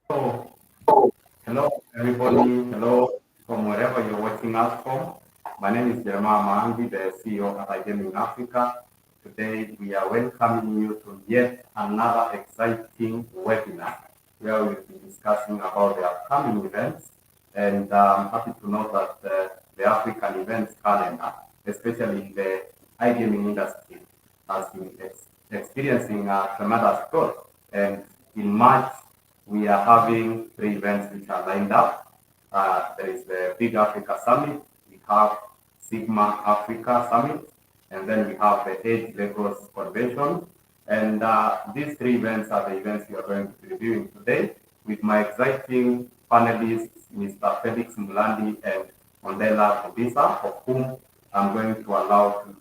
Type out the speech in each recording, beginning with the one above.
So, hello everybody. Hello from wherever you're watching us from. My name is Jeremiah Mahangi, the CEO at iGaming Africa. Today we are welcoming you to yet another exciting webinar where we'll be discussing about the upcoming events. And I'm happy to know that the African events calendar, especially the iGaming industry, has been experiencing a tremendous growth. And in March, we are having three events which are lined up. There is the Big Africa Summit, we have Sigma Africa Summit, and then we have the Edge Lagos Convention. And these three events are the events we are going to be reviewing today with my exciting panelists, Mr. Felix Mulandi and Mondela Kobisa, of whom I'm going to allow to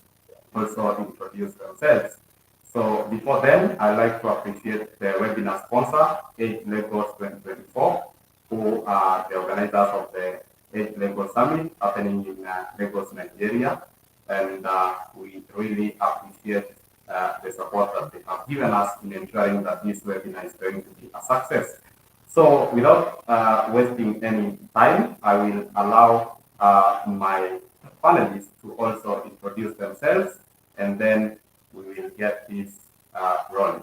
also introduce themselves. So before then, I'd like to appreciate the webinar sponsor, Edge Lagos 2024, who are the organizers of the Edge Lagos Summit happening in Lagos, Nigeria. And we really appreciate the support that they have given us in ensuring that this webinar is going to be a success. So without wasting any time, I will allow my panelists to also introduce themselves, and then we will get this rolling.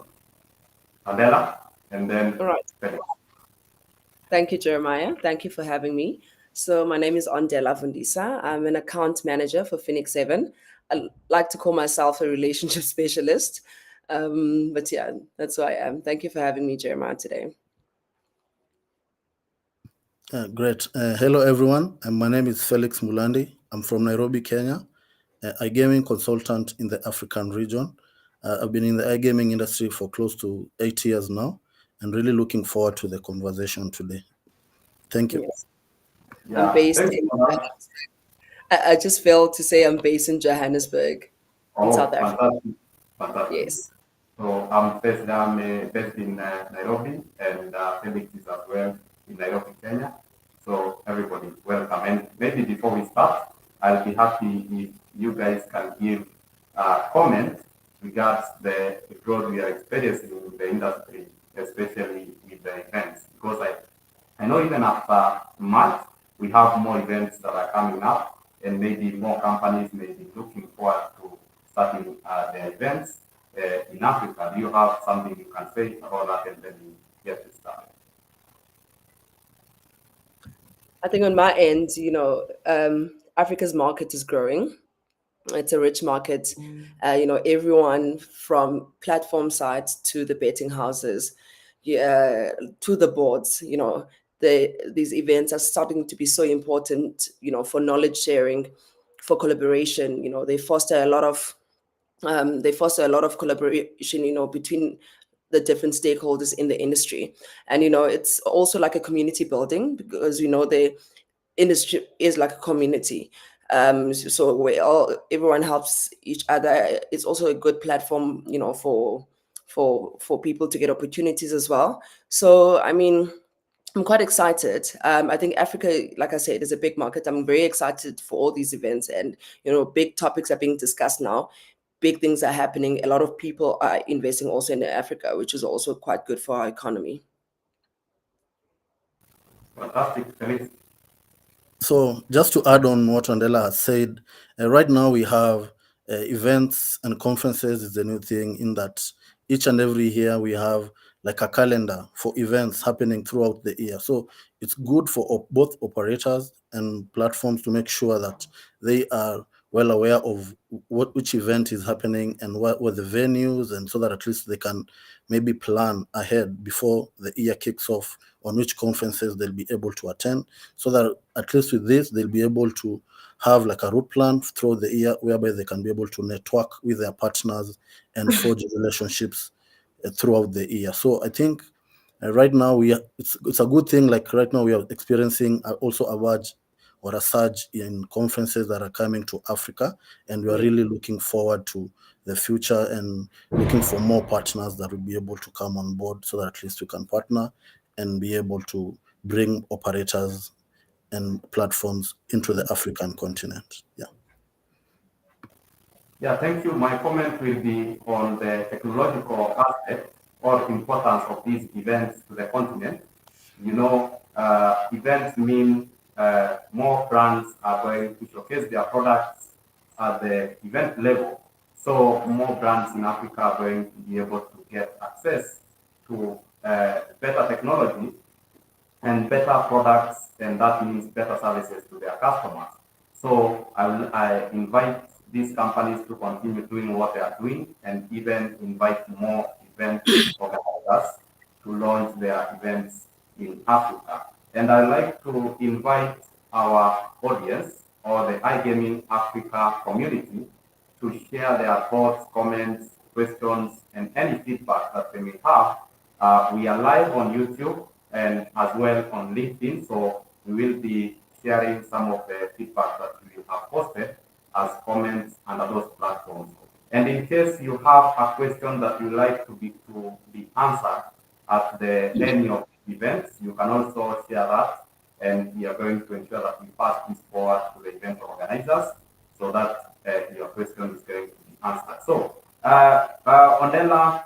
Adela, and then All right. Felix. Thank you, Jeremiah. Thank you for having me. So my name is Ondela Vundisa. I'm an account manager for Phoenix 7. I like to call myself a relationship specialist. But yeah, that's who I am. Thank you for having me, Jeremiah, today. Great. Hello, everyone. My name is Felix Mulandi. I'm from Nairobi, Kenya, iGaming consultant in the African region. I've been in the iGaming industry for close to 8 years now, and really looking forward to the conversation today. Thank you. Yes. I'm Yeah, based thanks in so much. I just failed to say I'm based in Johannesburg, in Oh, South Africa. fantastic, fantastic. Yes. So I'm based in Nairobi, and Felix is as well in Nairobi, Kenya. So everybody, welcome. And maybe before we start, I'll be happy if you guys can give a comment regards the growth we are experiencing in the industry, especially with the events. Because I know even after March, we have more events that are coming up, and maybe more companies may be looking forward to starting their events in Africa. Do you have something you can say about that, and then we get it started? I think on my end, Africa's market is growing. It's a rich market. Everyone from platform sites to the betting houses, yeah, to the boards. These events are starting to be so important. For knowledge sharing, for collaboration. They foster a lot of collaboration. Between the different stakeholders in the industry, and it's also like a community building because the industry is like a community. So everyone helps each other. It's also a good platform, for people to get opportunities as well. So I mean, I'm quite excited. I think Africa, like I said, is a big market. I'm very excited for all these events, and big topics are being discussed now. Big things are happening. A lot of people are investing also in Africa, which is also quite good for our economy. Fantastic, Felix. So, just to add on what Andela has said, right now we have events and conferences is the new thing in that each and every year we have like a calendar for events happening throughout the year. So it's good for both operators and platforms to make sure that they are well aware of which event is happening and what the venues, and so that at least they can maybe plan ahead before the year kicks off on which conferences they'll be able to attend, so that at least with this they'll be able to have like a route plan throughout the year whereby they can be able to network with their partners and forge relationships throughout the year. So I think right now it's a good thing. Like right now we are experiencing also a surge in conferences that are coming to Africa, and we are Yeah. really looking forward to the future and looking for more partners that will be able to come on board, so that at least we can partner and be able to bring operators and platforms into the African continent. Yeah. Yeah, thank you. My comment will be on the technological aspect or importance of these events to the continent. events mean more brands are going to showcase their products at the event level. So more brands in Africa are going to be able to get access to better technology and better products, and that means better services to their customers. So I invite these companies to continue doing what they are doing, and even invite more event organizers to launch their events in Africa. And I'd like to invite our audience or the iGaming Africa community to share their thoughts, comments, questions, and any feedback that they may have. We are live on YouTube and as well on LinkedIn, so we will be sharing some of the feedback that we have posted as comments under those platforms. And in case you have a question that you like to be answered at the any of the events, you can also share that, and we are going to ensure that we pass this forward to the event organizers so that your question is going to be answered. So, Ondela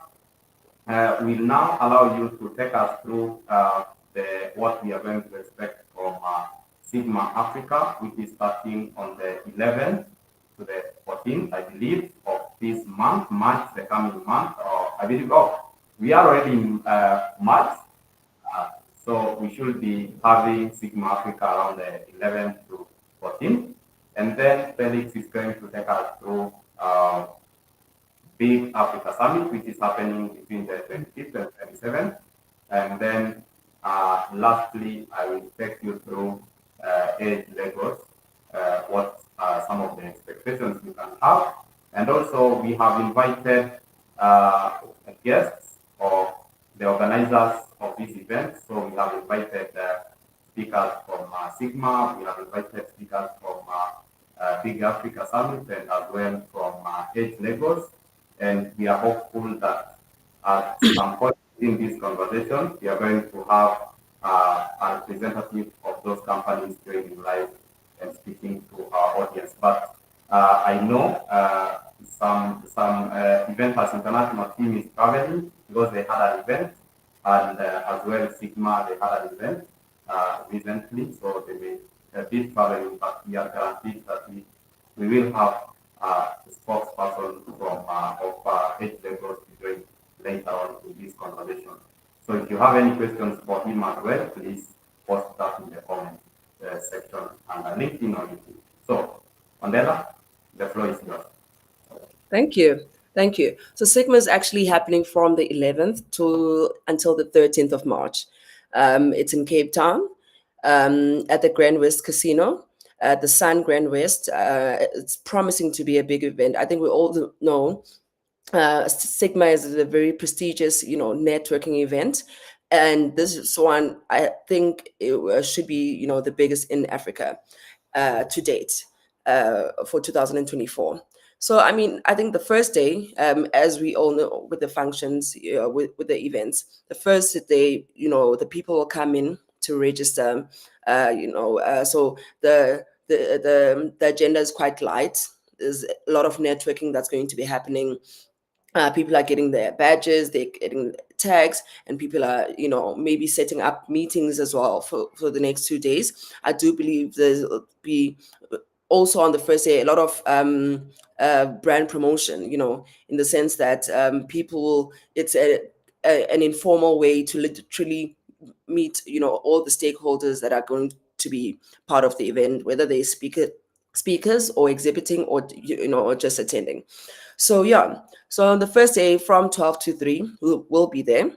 will now allow you to take us through what we are going to expect from Sigma Africa, which is starting on the 11th to the 14th, I believe, of this month, March, the coming month, or I believe, we are already in March, so we should be having Sigma Africa around the 11th to 14th, and then Felix is going to take us through Big Africa Summit, which is happening between the 25th and 27th. And then lastly, I will take you through Edge Lagos, what are some of the expectations you can have. And also we have invited guests of the organizers of this event. So we have invited speakers from Sigma, we have invited speakers from Big Africa Summit, and as well from Edge Lagos. And we are hopeful that at some point in this conversation, we are going to have a representative of those companies joining live and speaking to our audience. But I know some Eventers International team is traveling because they had an event, and as well Sigma, they had an event recently, so they may be traveling, but we are guaranteed that we will have a spokesperson from Edge Lagos to join later on in this conversation. So if you have any questions for him as well, please post that in the comment section under LinkedIn or YouTube. So, Ondela, the floor is yours. Thank you. Thank you. So Sigma is actually happening from the 11th to until the 13th of March. It's in Cape Town at the Grand West Casino. The Sun Grand West. It's promising to be a big event. I think we all know Sigma is a very prestigious, networking event, and this one I think it should be, the biggest in Africa to date for 2024. So, I mean, I think the first day, as we all know, with the functions, with the events, the first day, the people will come in to register. So the agenda is quite light. There's a lot of networking that's going to be happening. People are getting their badges, they're getting tags, and people are, maybe setting up meetings as well for the next 2 days. I do believe there'll be also on the first day a lot of brand promotion, in the sense that it's an informal way to literally meet, all the stakeholders that are going to be part of the event, whether they speakers or exhibiting or or just attending. So yeah, so on the first day from 12 to 3, we'll be there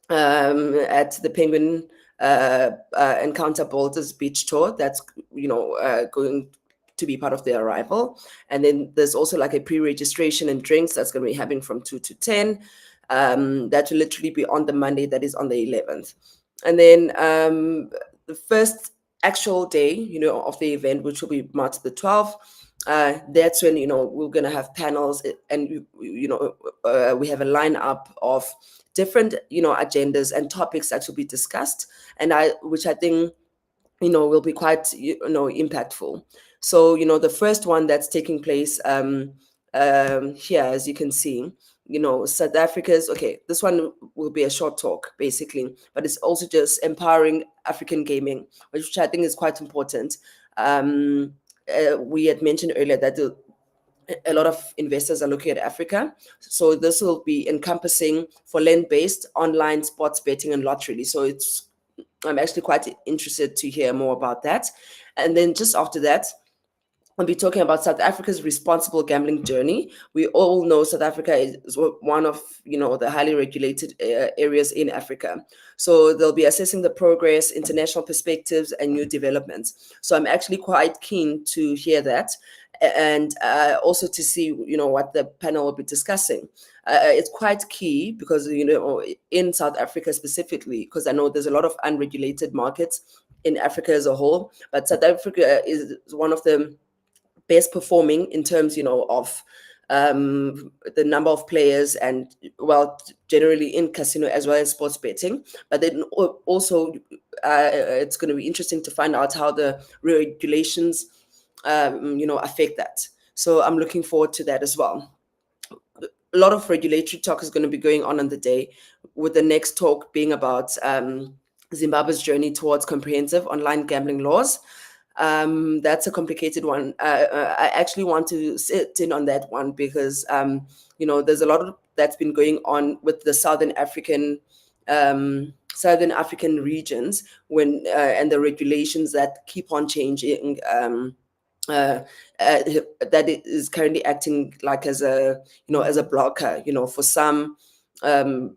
at the Penguin Encounter Boulders Beach Tour. That's going to be part of the arrival. And then there's also like a pre-registration and drinks that's going to be happening from 2 to 10. That will literally be on the Monday, that is on the 11th. And then the first actual day, of the event, which will be March the 12th, that's when, we're going to have panels, and, we have a lineup of different, agendas and topics that will be discussed, and which I think, will be quite, impactful. So, the first one that's taking place here, as you can see, South Africa's, okay, this one will be a short talk basically, but it's also just empowering African gaming, which I think is quite important. We had mentioned earlier that a lot of investors are looking at Africa. So this will be encompassing for land-based online sports betting and lottery. So I'm actually quite interested to hear more about that. And then just after that, I'll be talking about South Africa's responsible gambling journey. We all know South Africa is one of the highly regulated areas in Africa. So they'll be assessing the progress, international perspectives, and new developments. So I'm actually quite keen to hear that, and also to see what the panel will be discussing. It's quite key because in South Africa specifically, because I know there's a lot of unregulated markets in Africa as a whole, but South Africa is one of the best performing in terms, of the number of players and, well, generally in casino as well as sports betting. But then also, it's going to be interesting to find out how the regulations, affect that. So I'm looking forward to that as well. A lot of regulatory talk is going to be going on the day, with the next talk being about Zimbabwe's journey towards comprehensive online gambling laws. That's a complicated one. I actually want to sit in on that one because there's a lot that's been going on with the Southern African regions and the regulations that keep on changing. That it is currently acting like as a blocker, for some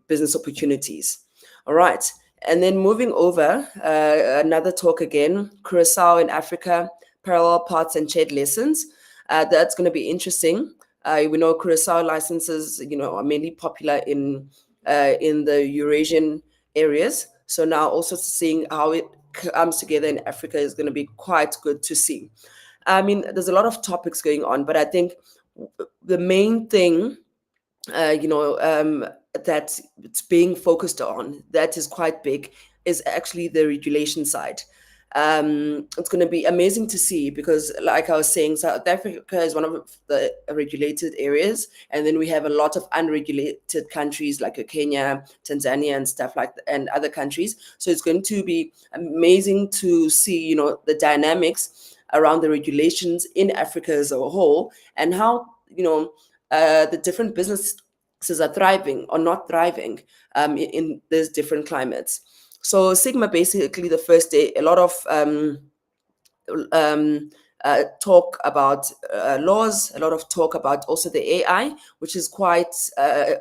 business opportunities. All right. And then moving over, another talk again, Curacao in Africa, parallel paths and shared lessons. That's going to be interesting. We know Curacao licenses, are mainly popular in the Eurasian areas. So now also seeing how it comes together in Africa is going to be quite good to see. I mean, there's a lot of topics going on, but I think the main thing, that it's being focused on, that is quite big, is actually the regulation side. It's going to be amazing to see because, like I was saying, South Africa is one of the regulated areas, and then we have a lot of unregulated countries like Kenya, Tanzania, and stuff like that, and other countries. So it's going to be amazing to see, the dynamics around the regulations in Africa as a whole, and how the different businesses are thriving or not thriving in these different climates. So Sigma, basically the first day, a lot of talk about laws, a lot of talk about also the AI, which is quite a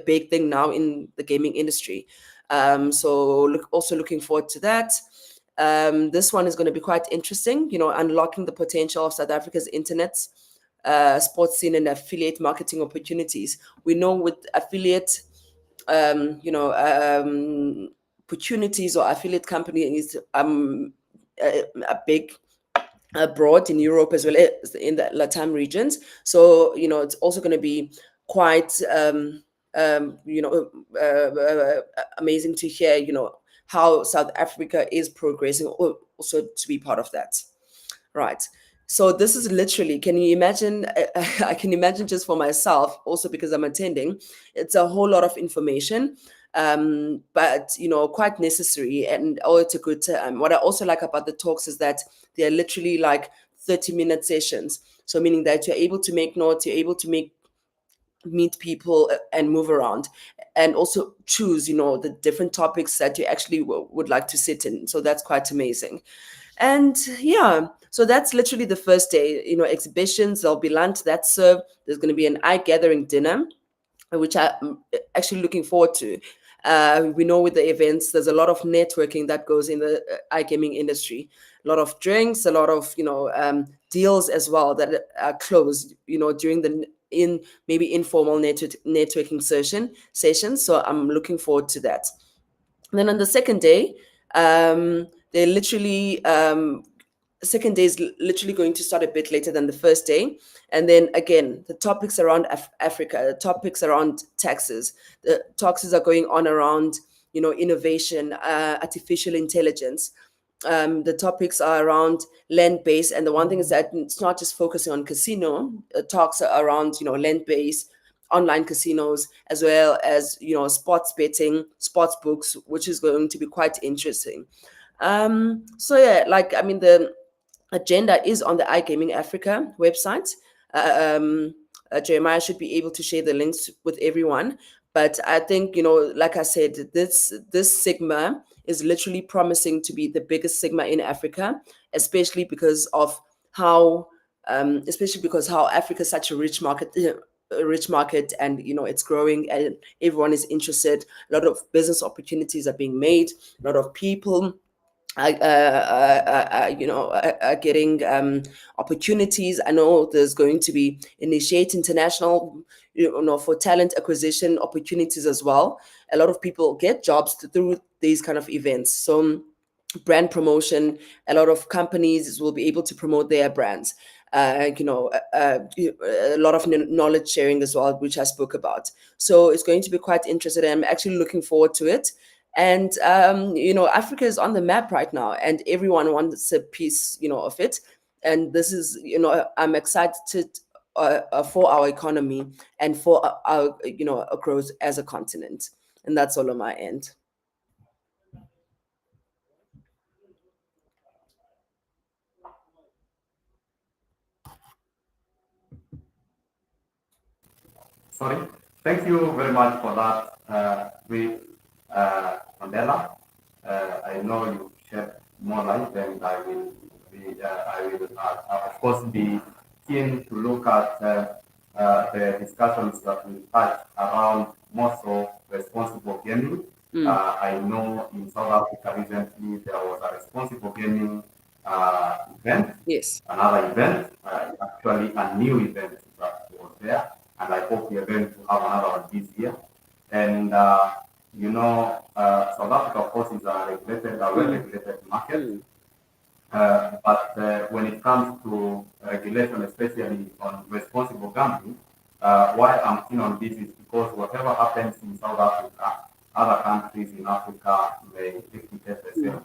big thing now in the gaming industry. So also looking forward to that. This one is going to be quite interesting, unlocking the potential of South Africa's internet sports scene and affiliate marketing opportunities. We know with affiliate, opportunities or affiliate companies a big abroad in Europe as well as in the Latam regions. So it's also going to be quite amazing to hear how South Africa is progressing, also to be part of that. Right. So this is literally, can you imagine? I can imagine just for myself, also because I'm attending, it's a whole lot of information, but quite necessary, and it's a good time. What I also like about the talks is that they're literally like 30-minute sessions. So meaning that you're able to make notes, you're able to meet people and move around, and also choose, the different topics that you actually would like to sit in. So that's quite amazing. And yeah, so that's literally the first day, exhibitions, there'll be lunch that's served. There's going to be an eye-gathering dinner, which I'm actually looking forward to. We know with the events, there's a lot of networking that goes in the iGaming industry. A lot of drinks, a lot of, deals as well that are closed, during maybe informal networking sessions. So I'm looking forward to that. And then on the second day, they're literally second day is literally going to start a bit later than the first day. And then again, the topics around Africa, the topics around taxes, the talks are going on around, innovation, artificial intelligence. The topics are around land-based. And the one thing is that it's not just focusing on casino. Talks are around, land-based, online casinos, as well as, sports betting, sports books, which is going to be quite interesting. So yeah, the agenda is on the iGaming Africa website. Jeremiah should be able to share the links with everyone. But I think, like I said, this Sigma is literally promising to be the biggest Sigma in Africa, especially because of how Africa is such a rich market, and it's growing and everyone is interested. A lot of business opportunities are being made. A lot of people are getting opportunities. I know there's going to be Initiate International, for talent acquisition opportunities as well. A lot of people get jobs through these kind of events. So brand promotion, a lot of companies will be able to promote their brands. A lot of knowledge sharing as well, which I spoke about. So it's going to be quite interesting. I'm actually looking forward to it. And Africa is on the map right now, and everyone wants a piece, of it. And this is, I'm excited for our economy and for our growth as a continent. And that's all on my end. Sorry. Thank you very much for that, brief, Mandela. I know you shed more light, and I will, of course, be keen to look at the discussions that we touch around more so responsible gaming. I know in South Africa recently there was a responsible gaming event. Yes. Another event, actually a new event that was there, and I hope we are going to have another one this year. And South Africa, of course, is a well-regulated market. But when it comes to regulation, especially on responsible gambling, why I'm keen on this is because whatever happens in South Africa, other countries in Africa may replicate the same.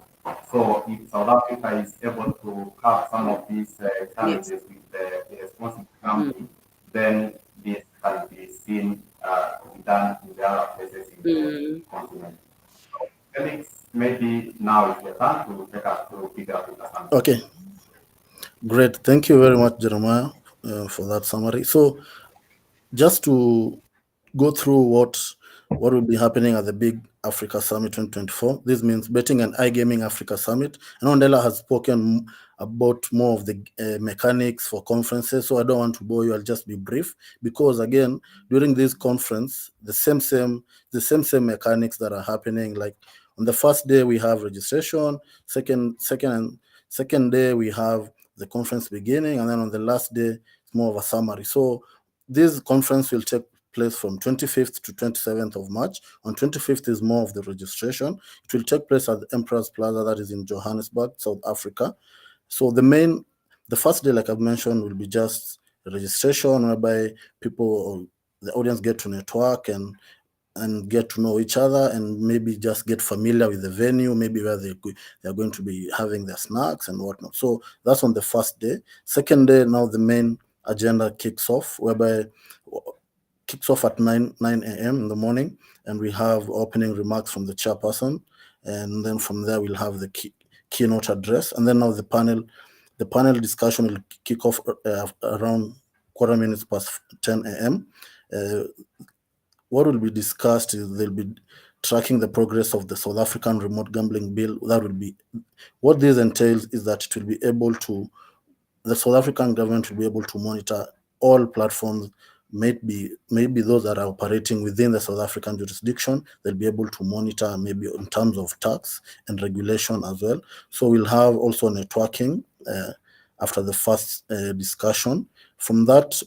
So if South Africa is able to have some of these challenges with the responsible gambling, then this can be seen to be done in the other places in the continent. So, Felix, maybe now is your turn to take us through Big Africa. Okay, great. Thank you very much, Jeremiah, for that summary. So, just to go through what will be happening at the Big Africa Summit 2024. This means betting and iGaming Africa Summit. And Ondela has spoken about more of the mechanics for conferences, so I don't want to bore you. I'll just be brief, because again, during this conference, the same mechanics that are happening. Like on the first day we have registration, second day we have the conference beginning, and then on the last day it's more of a summary. So this conference will take place from 25th to 27th of March. On 25th is more of the registration. It will take place at the Emperor's Plaza, that is in Johannesburg, South Africa. So the first day, like I've mentioned, will be just registration, whereby people, the audience, get to network and get to know each other, and maybe just get familiar with the venue, maybe where they're going to be having their snacks and whatnot. So that's on the first day. Second day, now the main agenda kicks off, kicks off at 9 a.m. in the morning, and we have opening remarks from the chairperson, and then from there we'll have the keynote address, and then now the panel discussion will kick off around 10 a.m. What will be discussed is they'll be tracking the progress of the South African remote gambling bill. That will be what this entails, is that it will be able to, the South African government will be able to monitor all platforms, maybe those that are operating within the South African jurisdiction. They'll be able to monitor maybe in terms of tax and regulation as well. So we'll have also networking after the first discussion. From that,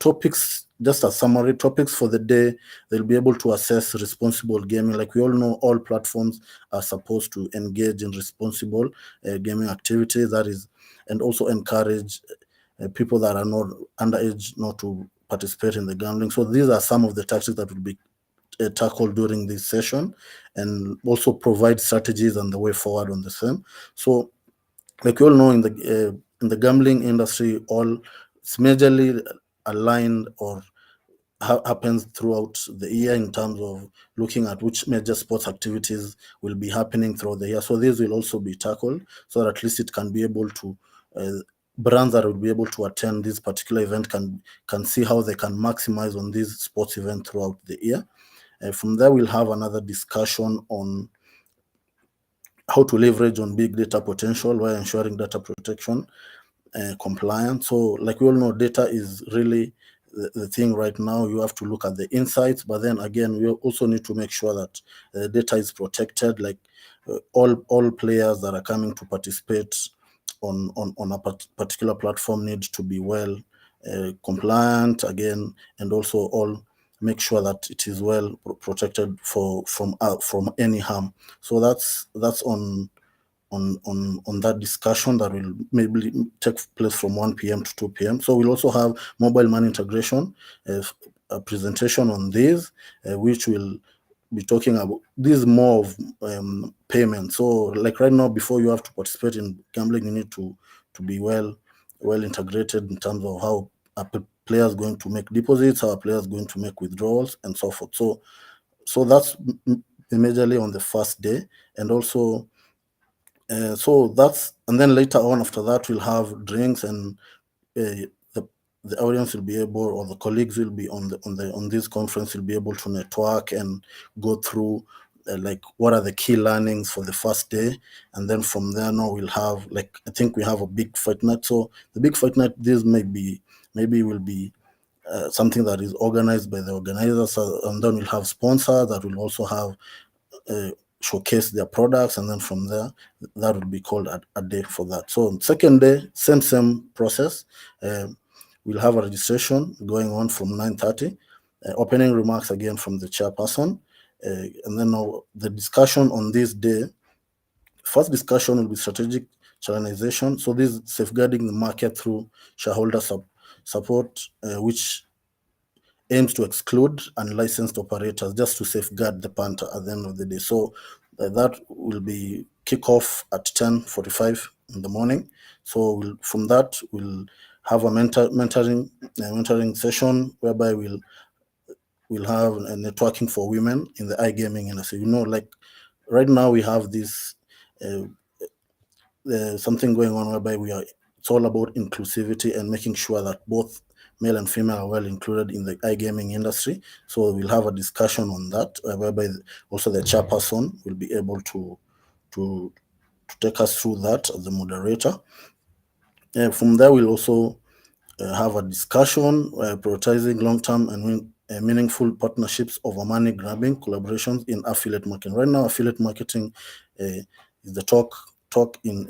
topics, just a summary, topics for the day, they'll be able to assess responsible gaming. Like we all know, all platforms are supposed to engage in responsible gaming activities, that is, and also encourage people that are not underage not to participate in the gambling. So these are some of the tactics that will be tackled during this session, and also provide strategies and the way forward on the same. So, like you all know, in the gambling industry, it's majorly aligned or happens throughout the year in terms of looking at which major sports activities will be happening throughout the year. So these will also be tackled so that at least it can be able to brands that will be able to attend this particular event can see how they can maximize on this sports event throughout the year. From there, we'll have another discussion on how to leverage on big data potential while ensuring data protection compliance. So like we all know, data is really the thing right now. You have to look at the insights, but then again, we also need to make sure that data is protected. Like all players that are coming to participate on a particular platform need to be well compliant again, and also all make sure that it is well protected from any harm. So that's on that discussion that will maybe take place from 1 p.m. to 2 p.m. So we'll also have mobile money integration, a presentation on this, which will be talking about this more of payment. So like right now, before you have to participate in gambling, you need to be well integrated in terms of how a player is going to make deposits, how a player is going to make withdrawals, and so forth. So that's majorly on the first day, and also so that's, and then later on after that we'll have drinks, and the audience will be able, or the colleagues will be on this conference will be able to network and go through like what are the key learnings for the first day, and then from there now we'll have, like, I think we have a big fight night. So the big fight night, this maybe will be something that is organized by the organizers, and then we'll have sponsors that will also have showcase their products, and then from there that would be called a day for that. So second day, same process. We'll have a registration going on from 9:30, opening remarks again from the chairperson, and then now the discussion on this day. First discussion will be strategic channelization. So this is safeguarding the market through shareholder support, which aims to exclude unlicensed operators just to safeguard the punter at the end of the day. So that will be kick off at 10:45 in the morning. So from that we'll have a mentoring session whereby we'll have a networking for women in the iGaming industry. Like right now we have this something going on whereby it's all about inclusivity and making sure that both male and female are well included in the iGaming industry. So we'll have a discussion on that, whereby also the chairperson will be able to take us through that as the moderator. From there, we'll also have a discussion prioritizing long-term and meaningful partnerships over money-grabbing collaborations in affiliate marketing. Right now, affiliate marketing is the talk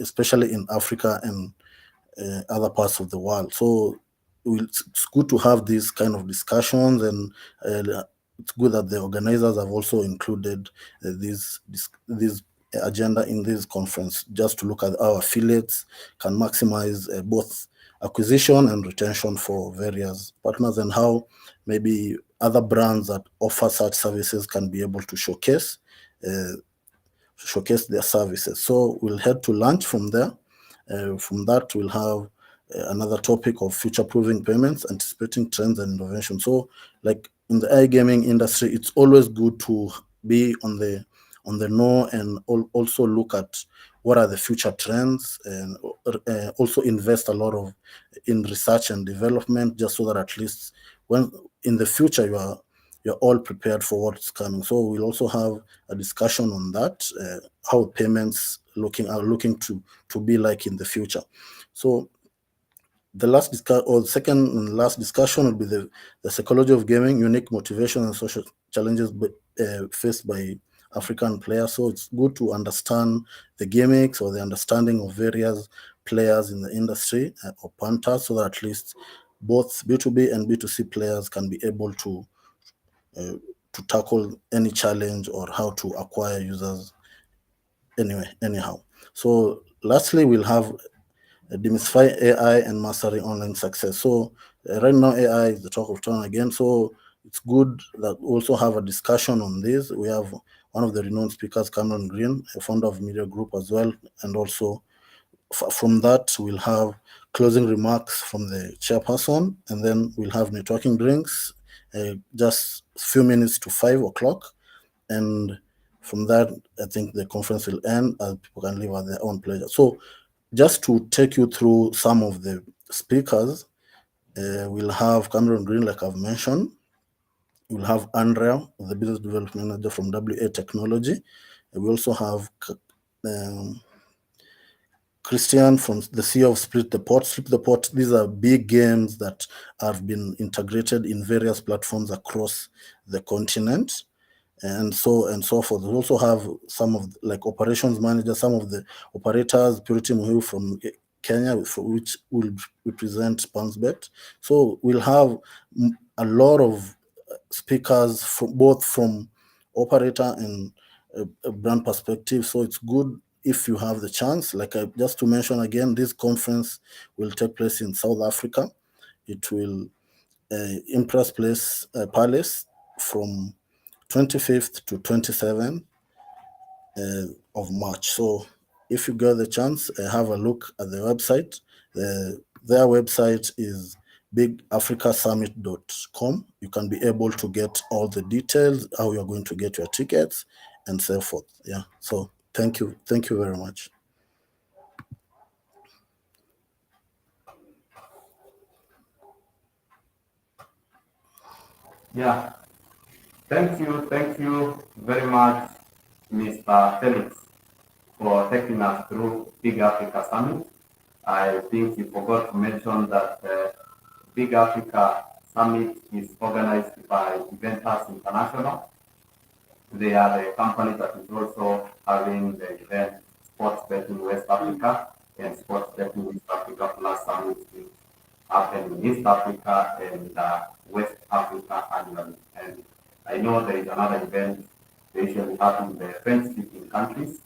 especially in Africa and other parts of the world. So it's good to have these kind of discussions, and it's good that the organizers have also included this agenda in this conference, just to look at how affiliates can maximize both acquisition and retention for various partners, and how maybe other brands that offer such services can be able to showcase their services. So we'll head to lunch from there. From that, we'll have another topic of future-proofing payments, anticipating trends and innovation. So, like in the iGaming industry, it's always good to be on the know, and also look at what are the future trends, and also invest a lot in research and development, just so that at least when in the future you're all prepared for what's coming. So we'll also have a discussion on that, how payments are looking to be like in the future. So the second and last discussion will be the psychology of gaming, unique motivation and social challenges faced by African players. So it's good to understand the gimmicks or the understanding of various players in the industry or punters, so that at least both B2B and B2C players can be able to tackle any challenge or how to acquire users anyhow. So lastly, we'll have demystify AI and mastering online success. So right now AI is the talk of town again. So it's good that we also have a discussion on this. We have one of the renowned speakers, Cameron Green, a founder of Media Group as well, and also from that we'll have closing remarks from the chairperson, and then we'll have networking drinks, just a few minutes to 5 o'clock. And from that, I think the conference will end and people can leave at their own pleasure. So just to take you through some of the speakers, we'll have Cameron Green, like I've mentioned. We'll have Andrea, the business development manager from WA Technology. We also have Christian from the CEO of Split the Pot. Split the Pot, these are big games that have been integrated in various platforms across the continent, and so forth. We also have some of like operations managers, some of the operators, Purity Muhiu from Kenya, for which will represent PansBet. So we'll have a lot of speakers from both from operator and a brand perspective. So it's good if you have the chance. Like just to mention again, this conference will take place in South Africa. It will Impress Place Palace from 25th to 27th of March. So if you get the chance, have a look at the website. Their website is bigafricasummit.com. You can be able to get all the details, how you're going to get your tickets and so forth. Yeah. So thank you very much. Yeah, thank you very much, Mr. Felix, for taking us through Big Africa Summit. I think you forgot to mention that Big Africa Summit is organized by Eventers International. They are the company that is also having the event Sports Betting West Africa and Sports Betting East Africa Plus Summit, which happen in East Africa and West Africa annually. And I know there is another event they usually happen in the French-speaking countries.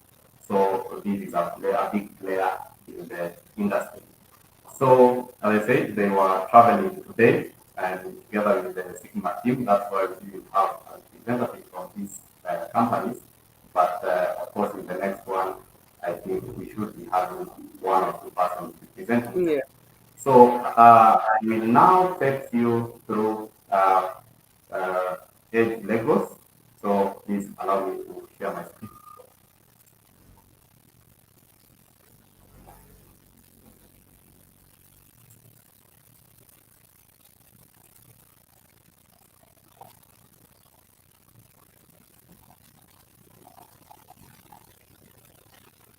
So this is a big player in the industry. So as I said, they were traveling today and together with the Sigma team. That's why we have a representative from these companies. But of course, in the next one, I think we should be having one or two persons representing. Yeah. So I will now take you through Edge Lagos. So please allow me to share my screen.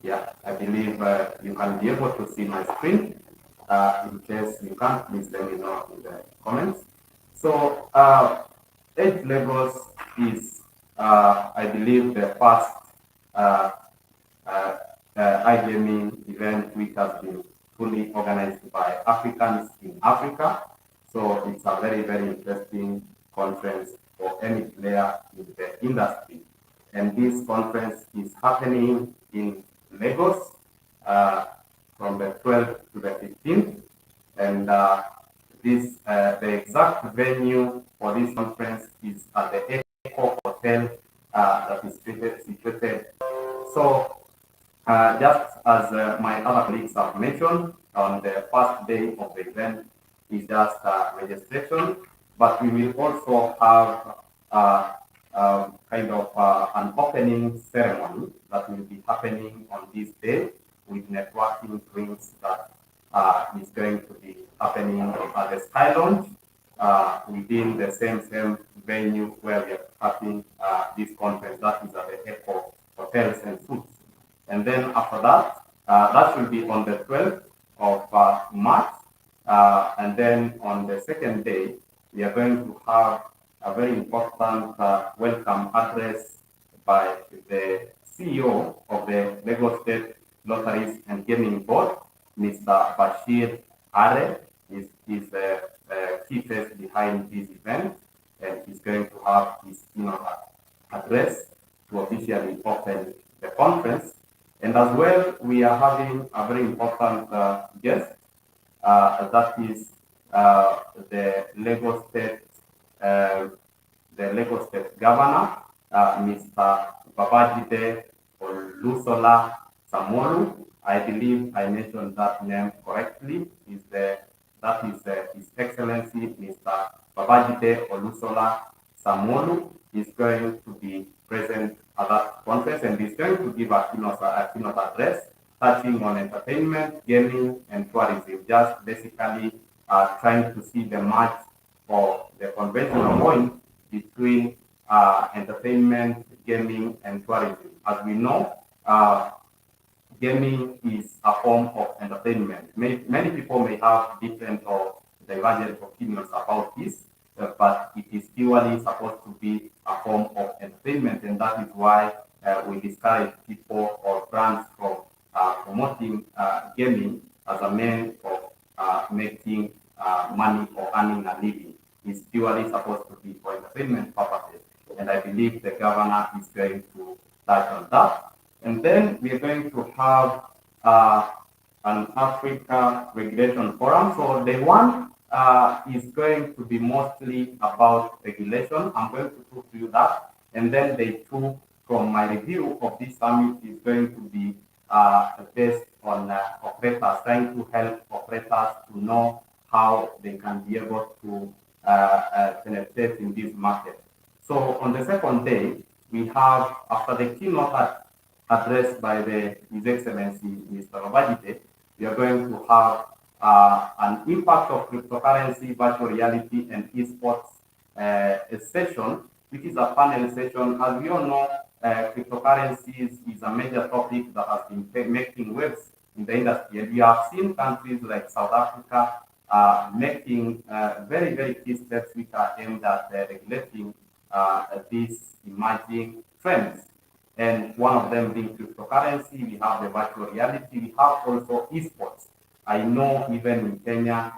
Yeah, I believe you can be able to see my screen. In case you can't, please let me know in the comments. So, Edge Lagos is, I believe, the first iGaming event which has been fully organized by Africans in Africa. So, it's a very, very interesting conference for any player in the industry. And this conference is happening in Lagos from the 12th to the 15th. And the exact venue for this conference is at the Echo Hotel that is situated. So just as my other colleagues have mentioned, on the first day of the event is just registration, but we will also have kind of an opening ceremony that will be happening on this day with networking drinks that is going to be happening at the Sky Lounge within the same venue where we are having this conference, that is at the Echo Hotels and Suites. And then after that, that will be on the 12th of March. And then on the second day, we are going to have a very important welcome address by the CEO of the Lagos State Lotteries and Gaming Board, Mr. Bashir Are, is the key face behind this event, and he's going to have his address to officially open the conference. And as well, we are having a very important guest, that is the Lagos State Governor, Mr. Babajide Olusola Samolu. I believe I mentioned that name correctly. That is His Excellency Mr. Babajide Olusola Samolu is going to be present at that conference and is going to give a keynote address touching on entertainment, gaming, and tourism, just basically trying to see the match of the conventional point between entertainment, gaming, and tourism. As we know, gaming is a form of entertainment. Many people may have different or divergent opinions about this, but it is purely supposed to be a form of entertainment, and that is why we discourage people or brands from promoting gaming as a means of making money or earning a living. It's purely supposed to be for entertainment purposes, and I believe the governor is going to touch on that. And then we are going to have an Africa Regulation Forum. So the one is going to be mostly about regulation. I'm going to talk to you that. And then day two from my review of this summit is going to be based on operators, trying to help operators to know how they can be able to penetrate in this market. So on the second day, we have, after the keynote addressed by His Excellency Mr. Babajide, we are going to have an impact of cryptocurrency, virtual reality, and esports session, which is a panel session. As we all know, cryptocurrencies is a major topic that has been making waves in the industry. And we have seen countries like South Africa making very, very key steps which are aimed at regulating these emerging trends. And one of them being cryptocurrency, we have the virtual reality, we have also esports. I know even in Kenya,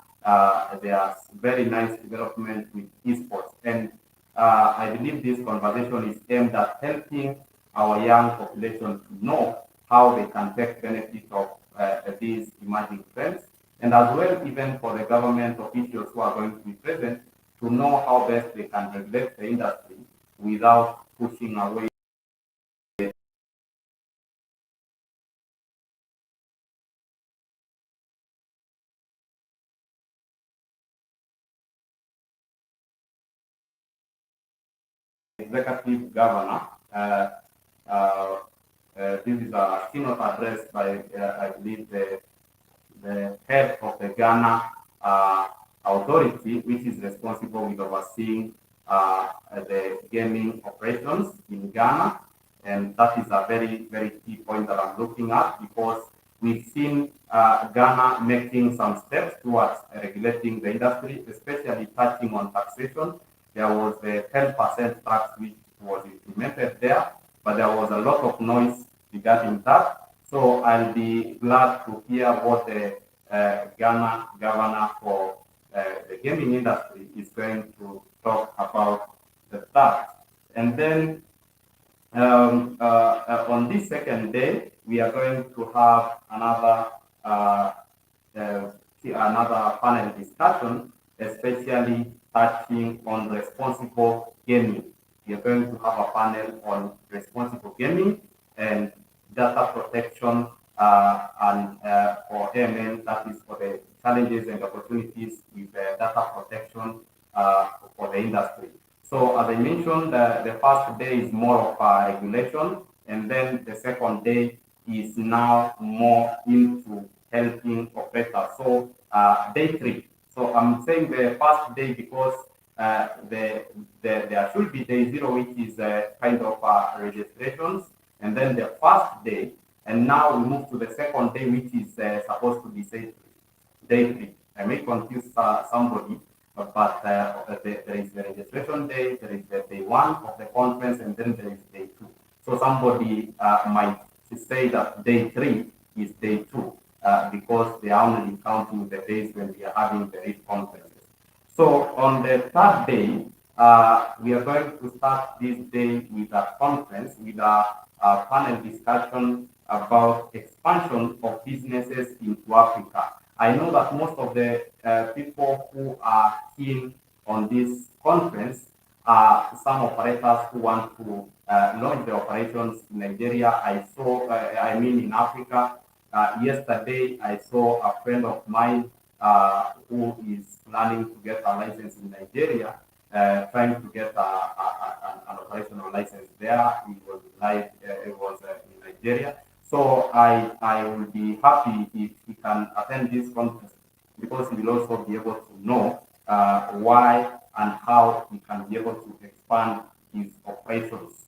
there's very nice development with esports. And I believe this conversation is aimed at helping our young population to know how they can take benefit of these emerging trends. And as well, even for the government officials who are going to be present, to know how best they can regulate the industry without pushing away executive governor. This is a keynote address by, I believe, the head of the Ghana authority, which is responsible with overseeing the gaming operations in Ghana. And that is a very, very key point that I'm looking at, because we've seen Ghana making some steps towards regulating the industry, especially touching on taxation. There was a 10% tax which was implemented there, but there was a lot of noise regarding that. So I'll be glad to hear what the Ghana governor for the gaming industry is going to talk about that. And then on this second day, we are going to have another panel discussion, especially touching on responsible gaming. We are going to have a panel on responsible gaming and data protection and for AMN, that is for the challenges and opportunities with data protection for the industry. So as I mentioned, the first day is more of a regulation, and then the second day is now more into helping operators. So day three. So I'm saying the first day because there should be day zero, which is kind of registrations, and then the first day, and now we move to the second day, which is supposed to be day three. I may confuse somebody, but there is the registration day, there is the day one of the conference, and then there is day two. So somebody might say that day three is day two because they are only counting the days when we are having the REIT conferences. So on the third day, we are going to start this day with a conference, with a panel discussion about expansion of businesses into Africa. I know that most of the people who are keen on this conference are some operators who want to launch the operations in Nigeria. In Africa. Yesterday, I saw a friend of mine who is planning to get a license in Nigeria, trying to get an operational license there. He was live. It was in Nigeria. So I will be happy if he can attend this conference, because he will also be able to know why and how he can be able to expand his operations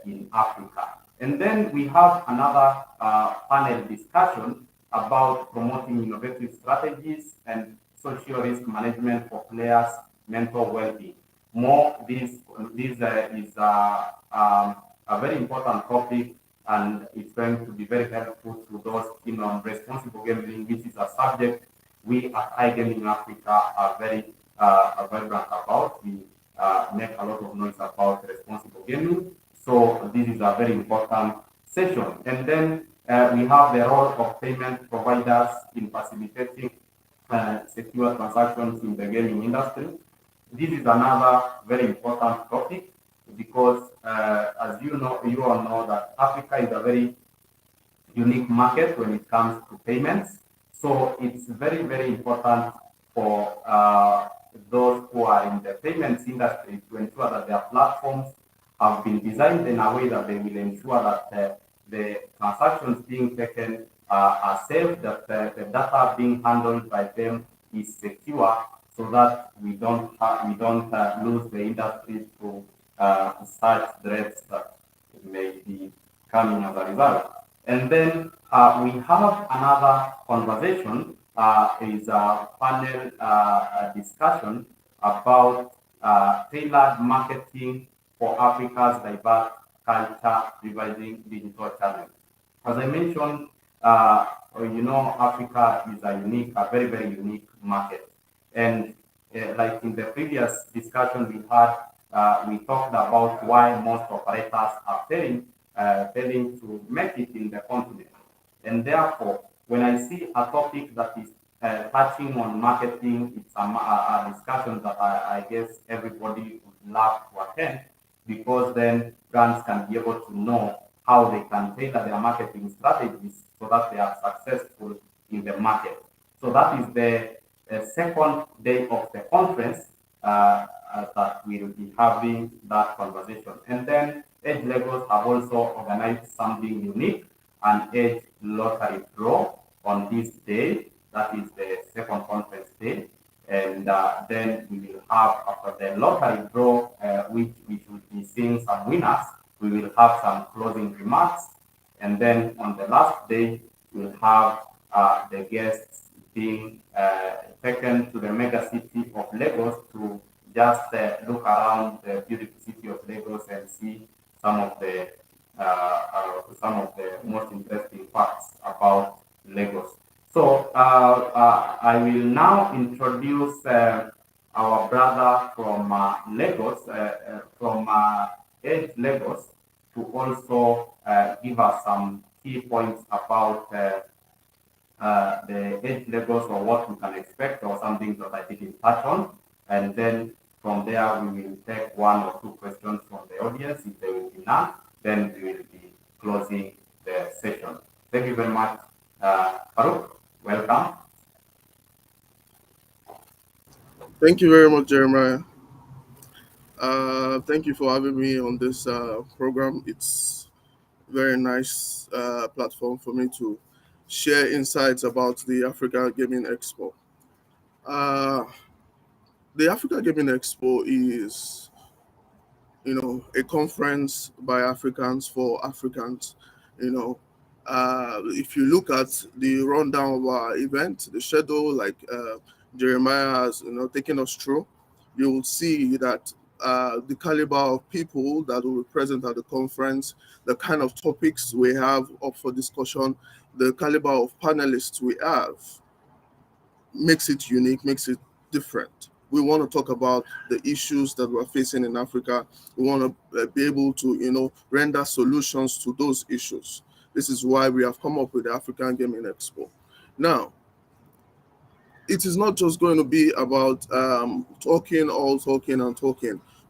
in Africa. And then we have another panel discussion about promoting innovative strategies and social risk management for players' mental well-being. This is a very important topic, and it's going to be very helpful to those keen on responsible gambling, which is a subject we at iGaming Africa are very vibrant about. We make a lot of noise about responsible gaming. So this is a very important session. And then we have the role of payment providers in facilitating secure transactions in the gaming industry. This is another very important topic, because as you all know that Africa is a very unique market when it comes to payments. So it's very, very important for those who are in the payments industry to ensure that their platforms have been designed in a way that they will ensure that the transactions being taken are safe, that the data being handled by them is secure, so that we don't lose the industry to such threats that may be coming as a result. And then we have another conversation, is a panel discussion about tailored marketing for Africa's diverse culture, revising digital channels. As I mentioned, Africa is a very, very unique market. And like in the previous discussion we had, we talked about why most operators are failing to make it in the continent. And therefore, when I see a topic that is touching on marketing, it's a discussion that I guess everybody would love to attend, because then brands can be able to know how they can tailor their marketing strategies so that they are successful in the market. So that is the second day of the conference that we will be having that conversation. And then Edge Lagos have also organized something unique, an Edge lottery draw on this day. That is the second conference day. And then we will have, after the lottery draw, which we should be seeing some winners, we will have some closing remarks. And then on the last day, we'll have the guests being taken to the mega city of Lagos to just look around the beautiful city of Lagos and see some of the most interesting facts about Lagos. So I will now introduce our brother from Lagos, from Edge Lagos, to also give us some key points about the Edge Lagos, or what we can expect, or some things that I didn't touch on. And then from there, we will take one or two questions from the audience. If there will be none, then we will be closing the session. Thank you very much. Farouk, welcome. Thank you very much, Jeremiah. Thank you for having me on this program. It's a very nice platform for me to share insights about the Africa Gaming Expo. The Africa Gaming Expo is, a conference by Africans for Africans. If you look at the rundown of our event, the schedule, like Jeremiah has, taken us through, you will see that the caliber of people that will be present at the conference, the kind of topics we have up for discussion, the caliber of panelists we have, makes it unique, makes it different. We want to talk about the issues that we're facing in Africa. We want to be able to, render solutions to those issues. This is why we have come up with the African Gaming Expo. Now, it is not just going to be about talking.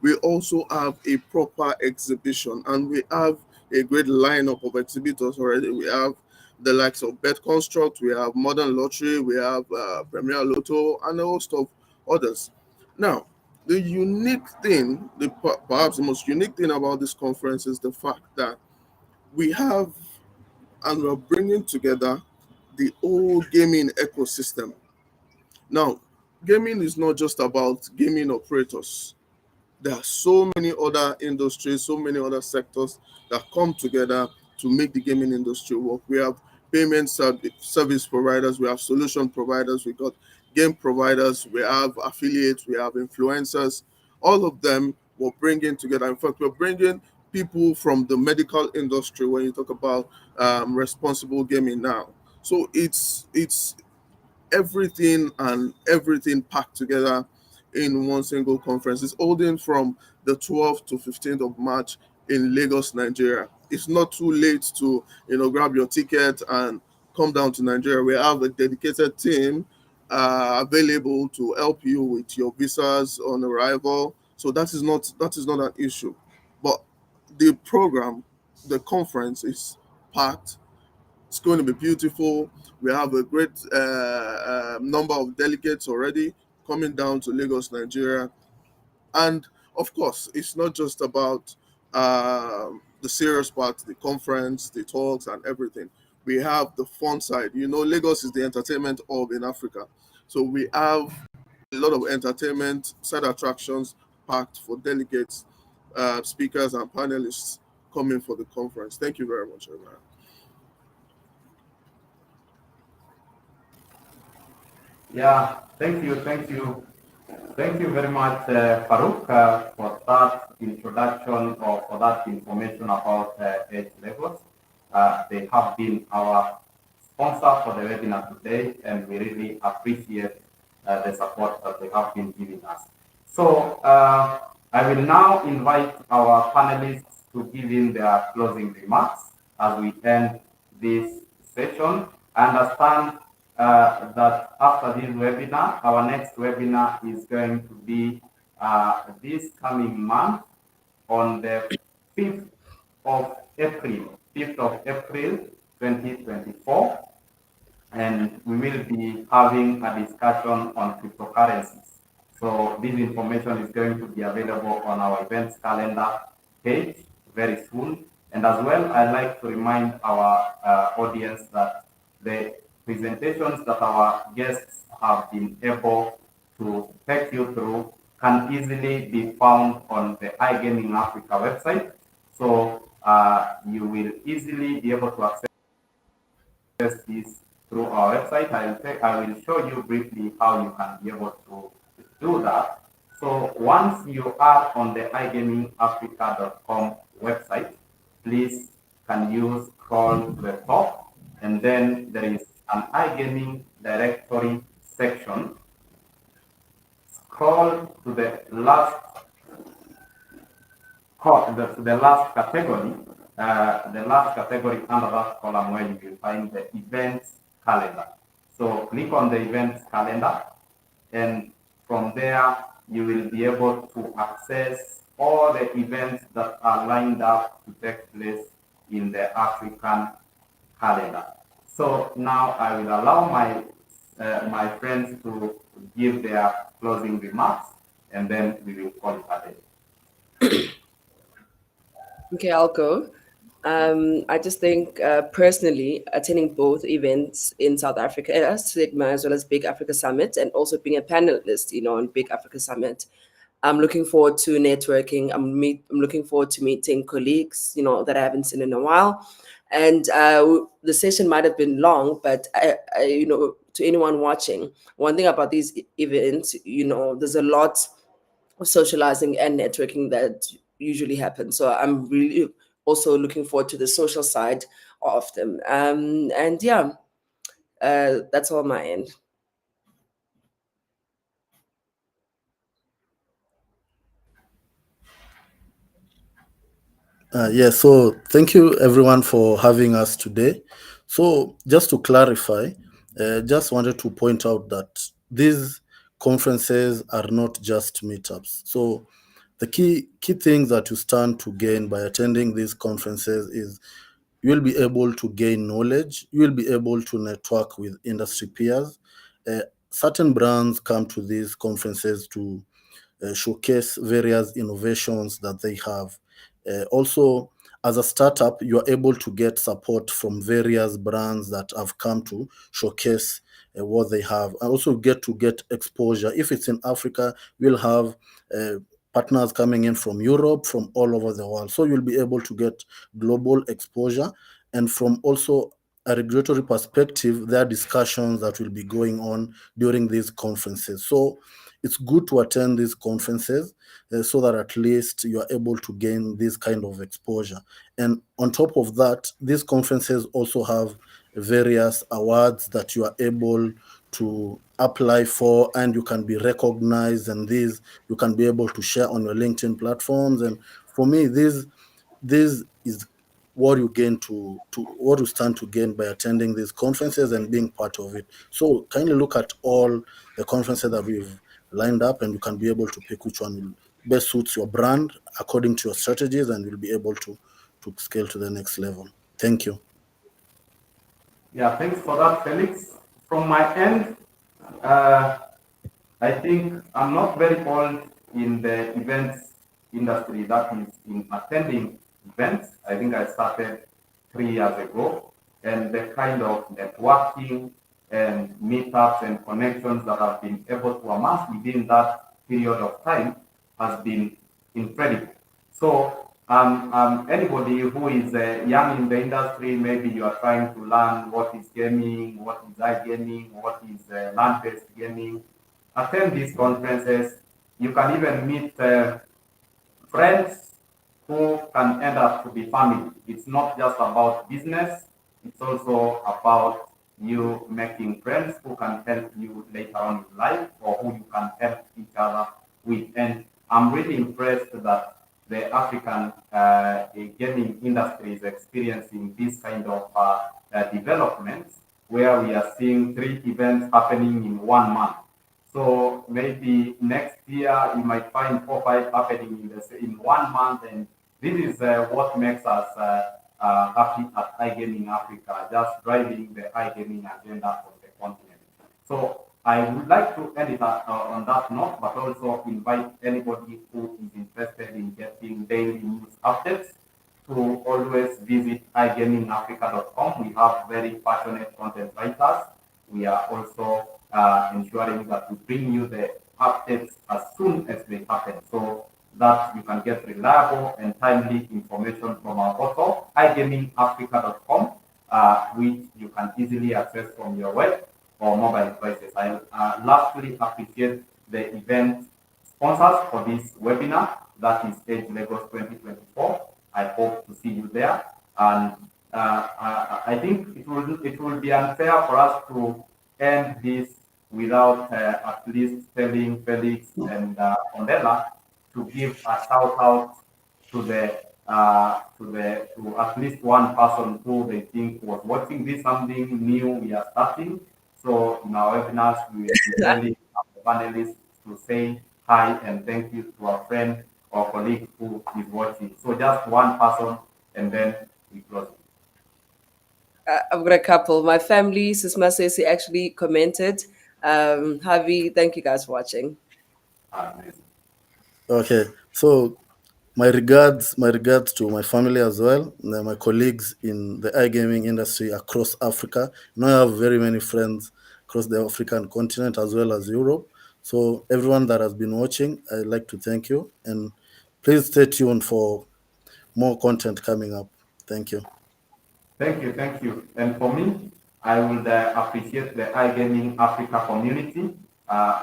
We also have a proper exhibition, and we have a great lineup of exhibitors already. We have the likes of Bet Construct, we have Modern Lottery, we have Premier Lotto, and a host of others. Now, the unique thing, perhaps the most unique thing about this conference is the fact that we have and we're bringing together the whole gaming ecosystem. Now, gaming is not just about gaming operators. There are so many other industries, so many other sectors that come together to make the gaming industry work. We have payment service providers, we have solution providers, we got game providers, we have affiliates, we have influencers. All of them we're bringing together. In fact, we're bringing people from the medical industry when you talk about responsible gaming now. So it's everything and everything packed together in one single conference. It's holding from the 12th to 15th of March in Lagos, Nigeria. It's not too late to grab your ticket and come down to Nigeria. We have a dedicated team available to help you with your visas on arrival. So that is not an issue. But the program, the conference is packed. It's going to be beautiful. We have a great number of delegates already coming down to Lagos, Nigeria. And of course, it's not just about the serious part, the conference, the talks, and everything. We have the fun side. Lagos is the entertainment hub in Africa. So we have a lot of entertainment, side attractions packed for delegates, speakers, and panelists coming for the conference. Thank you very much, everyone. Yeah, thank you very much, Farouk, for that introduction or for that information about Edge Lagos. They have been our sponsor for the webinar today, and we really appreciate the support that they have been giving us. So I will now invite our panelists to give in their closing remarks as we end this session. I understand that after this webinar, our next webinar is going to be this coming month on the 5th of April, 2024. And we will be having a discussion on cryptocurrencies. So this information is going to be available on our events calendar page very soon. And as well, I'd like to remind our audience that the presentations that our guests have been able to take you through can easily be found on the iGaming Africa website. So you will easily be able to access this through our website. I will show you briefly how you can be able to do that. So once you are on the igamingafrica.com website, please can you scroll to the top, and then there is an iGaming directory section. Scroll to the last category, the last category under that column where you will find the events calendar. So click on the events calendar, and from there you will be able to access all the events that are lined up to take place in the African calendar. So now I will allow my friends to give their closing remarks, and then we will call it a day. Okay, I'll go. I just think personally attending both events in South Africa, Sigma as well as Big Africa Summit, and also being a panelist, on Big Africa Summit, I'm looking forward to networking. I'm looking forward to meeting colleagues, that I haven't seen in a while. And the session might have been long, but to anyone watching, one thing about these events, there's a lot of socializing and networking that usually happens. So I'm really also looking forward to the social side of them. And yeah, that's all my end. So thank you everyone for having us today. So just to clarify, just wanted to point out that these conferences are not just meetups. So the key things that you stand to gain by attending these conferences is you will be able to gain knowledge. You will be able to network with industry peers. Certain brands come to these conferences to showcase various innovations that they have. Also, as a startup, you are able to get support from various brands that have come to showcase what they have. And also get to get exposure. If it's in Africa, we'll have partners coming in from Europe, from all over the world. So you'll be able to get global exposure. And from also a regulatory perspective, there are discussions that will be going on during these conferences. So it's good to attend these conferences so that at least you are able to gain this kind of exposure. And on top of that, these conferences also have various awards that you are able to apply for, and you can be recognized, and these you can be able to share on your LinkedIn platforms. And for me, this is what you gain to what you stand to gain by attending these conferences and being part of it. So kindly look at all the conferences that we've lined up, and you can be able to pick which one will best suits your brand according to your strategies, and you'll be able to scale to the next level. Thank you. Yeah, thanks for that, Felix. From my end, I think I'm not very old in the events industry, that is in attending events. I think I started 3 years ago, and the kind of networking and meetups and connections that I've been able to amass within that period of time has been incredible. So anybody who is young in the industry, maybe you are trying to learn what is gaming, what is iGaming, what is land-based gaming, attend these conferences. You can even meet friends who can end up to be family. It's not just about business, it's also about you making friends who can help you later on in life, or who you can help each other with. And I'm really impressed that the African gaming industry is experiencing this kind of developments, where we are seeing 3 events happening in 1 month. So maybe next year you might find 4 or 5 happening in 1 month, and this is what makes us happy at iGaming Africa, just driving the iGaming agenda of the continent. So I would like to end it on that note, but also invite anybody who is interested in getting daily news updates to always visit igamingafrica.com. We have very passionate content writers. We are also ensuring that we bring you the updates as soon as they happen, so that you can get reliable and timely information from our portal, igamingafrica.com, which you can easily access from your web or mobile devices. I lastly appreciate the event sponsors for this webinar, that is Edge Lagos 2024. I hope to see you there. And I think it will be unfair for us to end this without at least telling Felix and Ondela to give a shout out to to at least one person who they think was watching this, something new we are starting. So in our webinars, we will be telling our panelists to say hi and thank you to our friend or colleague who is watching. So just one person, and then we close. I've got a couple. My family, Sis Masesi, actually commented. Javi, thank you guys for watching. Amazing. Okay, so my regards to my family as well, and my colleagues in the iGaming industry across Africa. I have very many friends across the African continent as well as Europe. So everyone that has been watching, I'd like to thank you, and please stay tuned for more content coming up. Thank you. Thank you, thank you. And for me, I would appreciate the iGaming Africa community.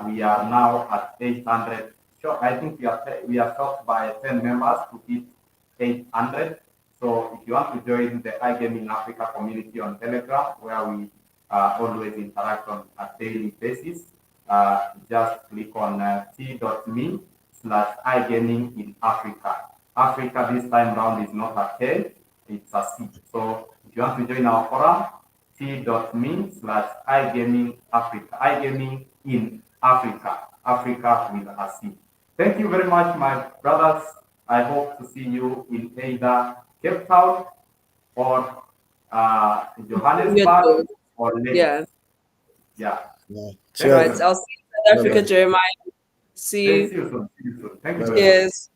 We are now at 800. Sure, I think we are short by 10 members to hit 800. So if you want to join the iGaming Africa community on Telegram, where we always interact on a daily basis, just click on t.me/iGaming in Africa. Africa this time round is not a K, it's a C. So if you want to join our forum, t.me/iGaming Africa, iGaming in Africa, Africa with a C. Thank you very much, my brothers. I hope to see you in either Cape Town or Johannesburg or Lagos. Yeah. Yeah. Yeah. All Cheers. right. I'll see you in South Africa, Bye-bye. Jeremiah. See See you. you soon. See you soon. Thank you Bye-bye. very much. Cheers.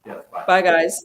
Yes, bye. Bye, guys.